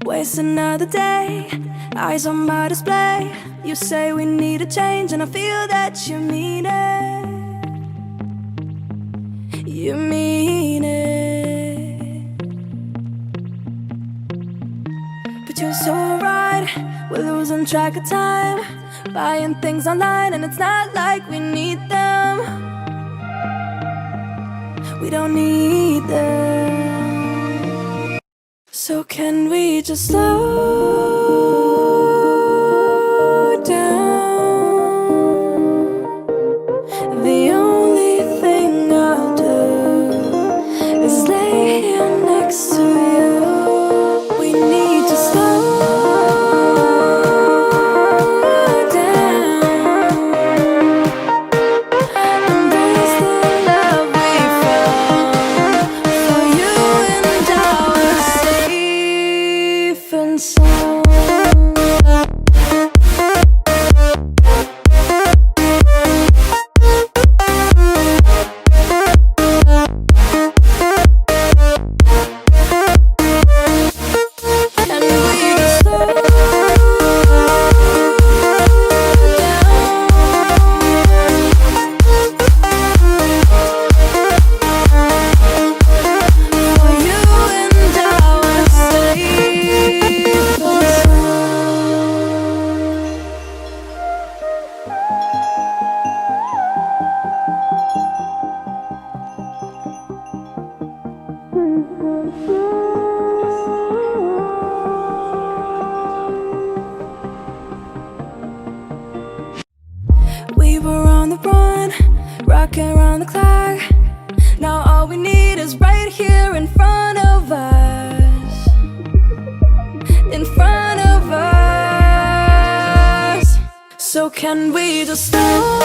Waste another day, eyes on my display. You say we need a change, and I feel that you mean it. You mean it. But you're so right, we're losing track of time, buying things online, and it's not like we need them. We don't need them. So can we just slow down? The only thing I'll do is lay here next to you. We need to slow down. Embrace the love we found. For you and I were safe and sound. We were on the run, rocking around the clock. Now all we need is right here in front of us. In front of us. So can we just slow